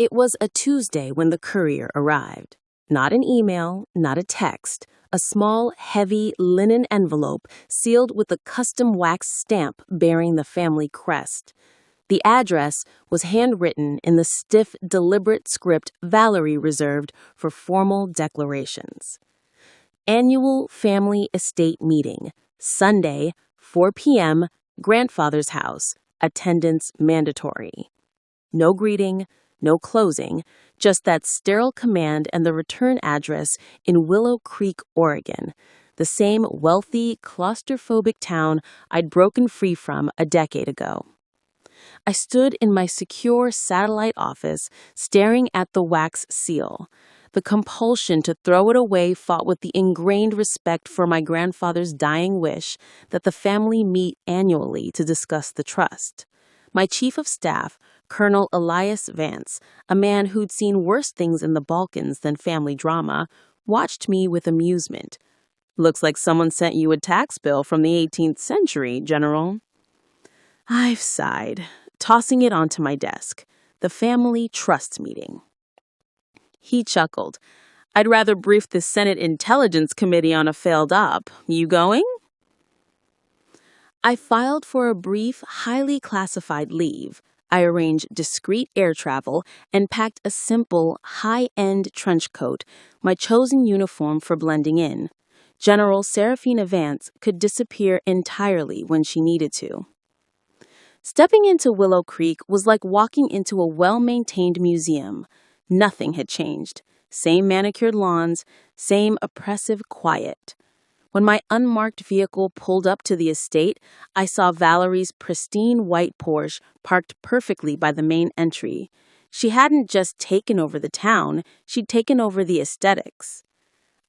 It was a Tuesday when the courier arrived. Not an email, not a text. A small, heavy linen envelope sealed with a custom wax stamp bearing the family crest. The address was handwritten in the stiff, deliberate script Valerie reserved for formal declarations. Annual Family Estate Meeting, Sunday, 4 p.m., Grandfather's House, attendance mandatory. No greeting, no closing, just that sterile command and the return address in Willow Creek, Oregon, the same wealthy, claustrophobic town I'd broken free from a decade ago. I stood in my secure satellite office, staring at the wax seal. The compulsion to throw it away fought with the ingrained respect for my grandfather's dying wish that the family meet annually to discuss the trust. My chief of staff, Colonel Elias Vance, a man who'd seen worse things in the Balkans than family drama, watched me with amusement. "Looks like someone sent you a tax bill from the 18th century, General." I've sighed, tossing it onto my desk. The family trust meeting. He chuckled. "I'd rather brief the Senate Intelligence Committee on a failed op. You going?" I filed for a brief, highly classified leave. I arranged discreet air travel and packed a simple, high-end trench coat, my chosen uniform for blending in. General Seraphina Vance could disappear entirely when she needed to. Stepping into Willow Creek was like walking into a well-maintained museum. Nothing had changed. Same manicured lawns, same oppressive quiet. When my unmarked vehicle pulled up to the estate, I saw Valerie's pristine white Porsche parked perfectly by the main entry. She hadn't just taken over the town, she'd taken over the aesthetics.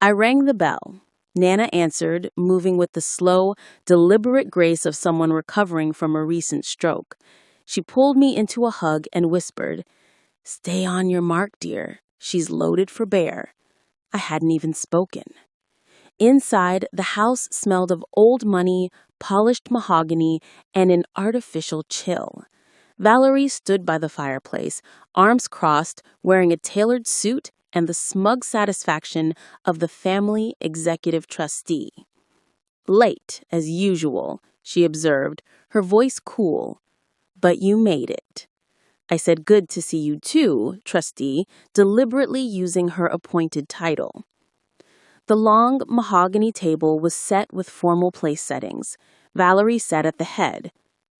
I rang the bell. Nana answered, moving with the slow, deliberate grace of someone recovering from a recent stroke. She pulled me into a hug and whispered, "Stay on your mark, dear. She's loaded for bear." I hadn't even spoken. Inside, the house smelled of old money, polished mahogany, and an artificial chill. Valerie stood by the fireplace, arms crossed, wearing a tailored suit and the smug satisfaction of the family executive trustee. "Late, as usual," she observed, her voice cool. "But you made it." I said, "Good to see you too, trustee," deliberately using her appointed title. The long mahogany table was set with formal place settings. Valerie sat at the head.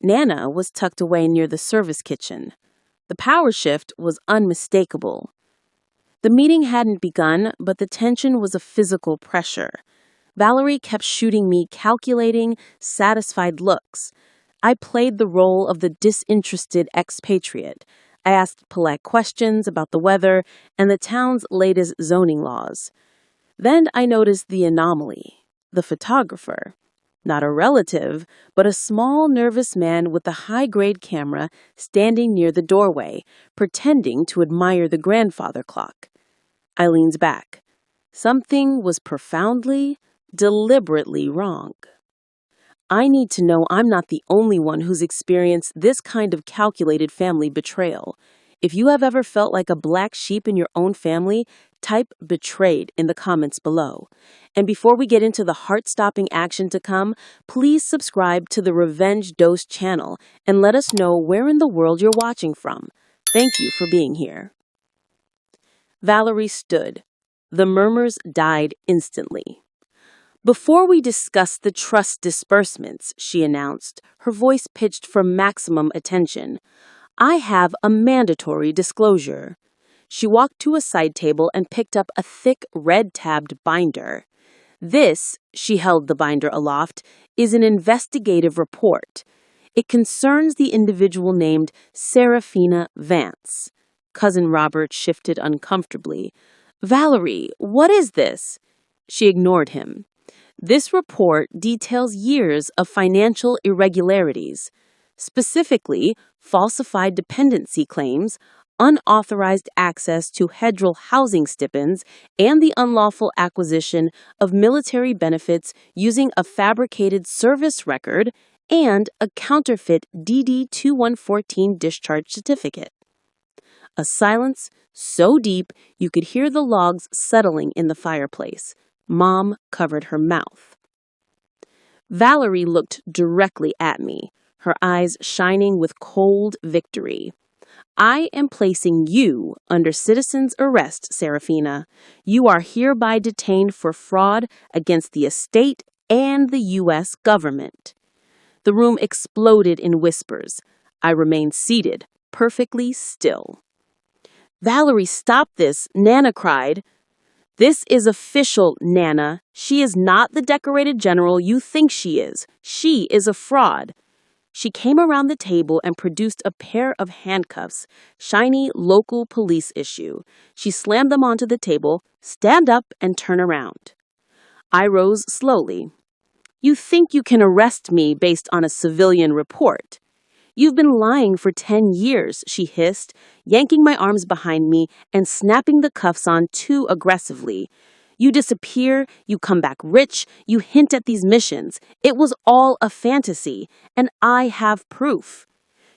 Nana was tucked away near the service kitchen. The power shift was unmistakable. The meeting hadn't begun, but the tension was a physical pressure. Valerie kept shooting me calculating, satisfied looks. I played the role of the disinterested expatriate. I asked polite questions about the weather and the town's latest zoning laws. Then I noticed the anomaly, the photographer. Not a relative, but a small, nervous man with a high-grade camera standing near the doorway, pretending to admire the grandfather clock. I leaned back. Something was profoundly, deliberately wrong. I need to know I'm not the only one who's experienced this kind of calculated family betrayal. If you have ever felt like a black sheep in your own family, type "betrayed" in the comments below. And before we get into the heart-stopping action to come, please subscribe to the Revenge Dose channel and let us know where in the world you're watching from. Thank you for being here. Valerie stood. The murmurs died instantly. "Before we discuss the trust disbursements," she announced, her voice pitched for maximum attention, "I have a mandatory disclosure." She walked to a side table and picked up a thick, red-tabbed binder. "This," she held the binder aloft, "is an investigative report. It concerns the individual named Seraphina Vance." Cousin Robert shifted uncomfortably. "Valerie, what is this?" She ignored him. "This report details years of financial irregularities, specifically falsified dependency claims, unauthorized access to federal housing stipends, and the unlawful acquisition of military benefits using a fabricated service record and a counterfeit DD-2114 discharge certificate." a silence so deep you could hear the logs settling in the fireplace. Mom covered her mouth. Valerie looked directly at me, her eyes shining with cold victory. I am placing you under citizen's arrest, Seraphina. You are hereby detained for fraud against the estate and the U.S. government. The room exploded in whispers. I remained seated, perfectly still. Valerie, stop this, Nana cried. This is official, Nana. She is not the decorated general you think she is. She is a fraud. She came around the table and produced a pair of handcuffs, shiny local police issue. She slammed them onto the table. Stand up and turn around. I rose slowly. You think you can arrest me based on a civilian report? You've been lying for 10 years, she hissed, yanking my arms behind me and snapping the cuffs on too aggressively. You disappear, you come back rich, you hint at these missions. It was all a fantasy, and I have proof.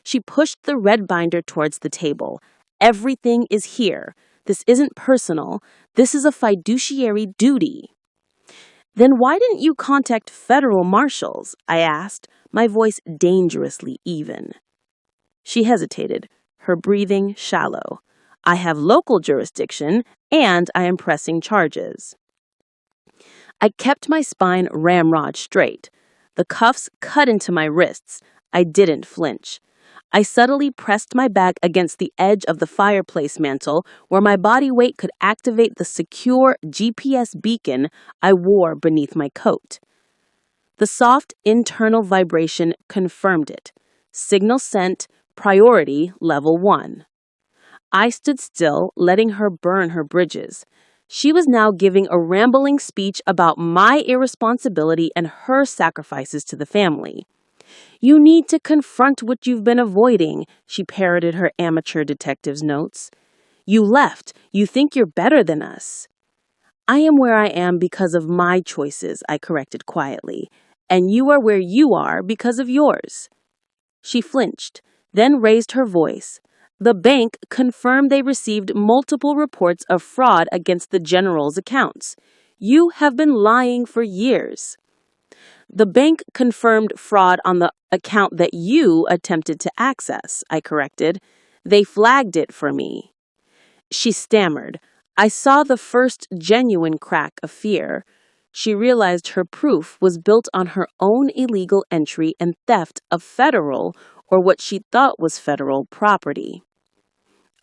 She pushed the red binder towards the table. Everything is here. This isn't personal. This is a fiduciary duty. Then why didn't you contact federal marshals? I asked, my voice dangerously even. She hesitated, her breathing shallow. I have local jurisdiction, and I am pressing charges. I kept my spine ramrod straight. The cuffs cut into my wrists. I didn't flinch. I subtly pressed my back against the edge of the fireplace mantel where my body weight could activate the secure GPS beacon I wore beneath my coat. The soft internal vibration confirmed it. Signal sent, priority level 1. I stood still, letting her burn her bridges. She was now giving a rambling speech about my irresponsibility and her sacrifices to the family. You need to confront what you've been avoiding, she parroted her amateur detective's notes. You left. You think you're better than us. I am where I am because of my choices, I corrected quietly, and you are where you are because of yours. She flinched, then raised her voice. The bank confirmed they received multiple reports of fraud against the general's accounts. You have been lying for years. The bank confirmed fraud on the account that you attempted to access, I corrected. They flagged it for me. She stammered. I saw the first genuine crack of fear. She realized her proof was built on her own illegal entry and theft of federal, or what she thought was federal, property.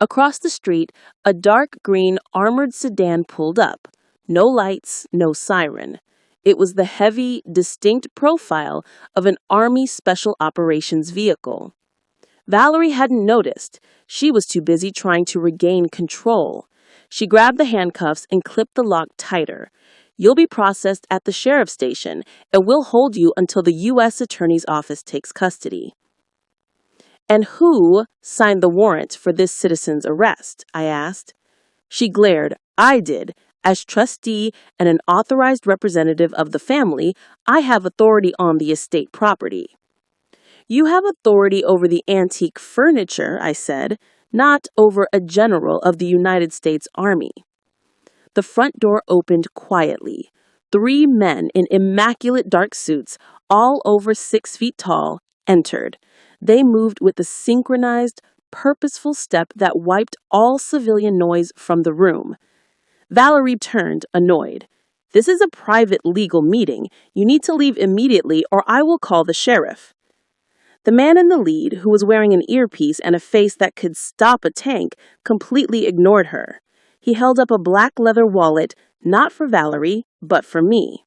Across the street, a dark green armored sedan pulled up. No lights, no siren. It was the heavy, distinct profile of an Army Special Operations vehicle. Valerie hadn't noticed. She was too busy trying to regain control. She grabbed the handcuffs and clipped the lock tighter. You'll be processed at the sheriff's station, and we'll hold you until the U.S. Attorney's Office takes custody. And who signed the warrant for this citizen's arrest? I asked. She glared. I did. As trustee and an authorized representative of the family, I have authority on the estate property. You have authority over the antique furniture, I said, not over a general of the United States Army. The front door opened quietly. 3 men in immaculate dark suits, all over 6 feet tall, entered. They moved with a synchronized, purposeful step that wiped all civilian noise from the room. Valerie turned, annoyed. This is a private legal meeting. You need to leave immediately or I will call the sheriff. The man in the lead, who was wearing an earpiece and a face that could stop a tank, completely ignored her. He held up a black leather wallet, not for Valerie, but for me.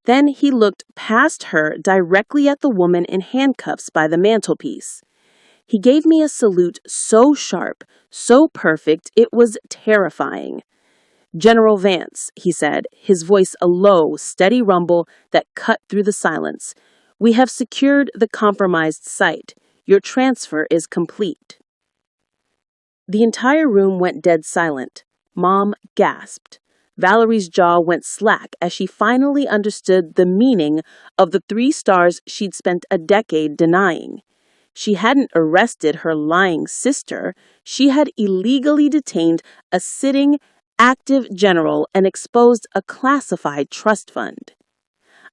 Then he looked past her directly at the woman in handcuffs by the mantelpiece. He gave me a salute so sharp, so perfect, it was terrifying. General Vance, he said, his voice a low, steady rumble that cut through the silence. We have secured the compromised site. Your transfer is complete. The entire room went dead silent. Mom gasped. Valerie's jaw went slack as she finally understood the meaning of the 3 stars she'd spent a decade denying. She hadn't arrested her lying sister. She had illegally detained a sitting, active general and exposed a classified trust fund.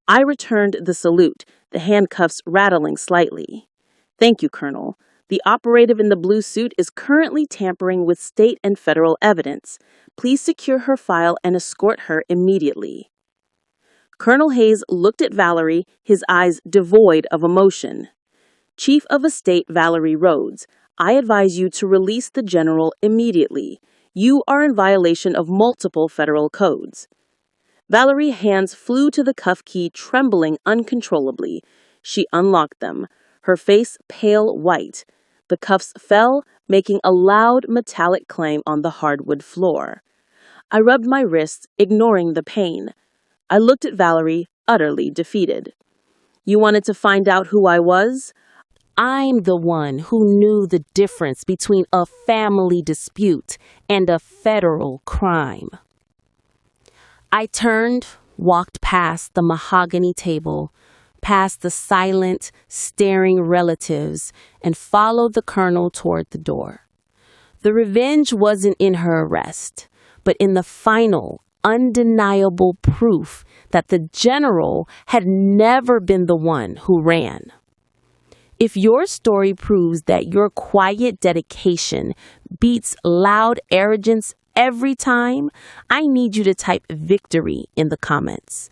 I returned the salute, the handcuffs rattling slightly. Thank you, Colonel. The operative in the blue suit is currently tampering with state and federal evidence. Please secure her file and escort her immediately. Colonel Hayes looked at Valerie, his eyes devoid of emotion. Chief of a State Valerie Rhodes, I advise you to release the general immediately. You are in violation of multiple federal codes. Valerie's hands flew to the cuff key, trembling uncontrollably. She unlocked them, her face pale white. The cuffs fell, making a loud metallic clang on the hardwood floor. I rubbed my wrists, ignoring the pain. I looked at Valerie, utterly defeated. You wanted to find out who I was? I'm the one who knew the difference between a family dispute and a federal crime. I turned, walked past the mahogany table, past the silent, staring relatives, and followed the colonel toward the door. The revenge wasn't in her arrest, but in the final, undeniable proof that the general had never been the one who ran. If your story proves that your quiet dedication beats loud arrogance every time, I need you to type victory in the comments.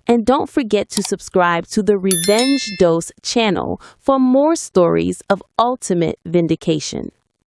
And don't forget to subscribe to the Revenge Dose channel for more stories of ultimate vindication.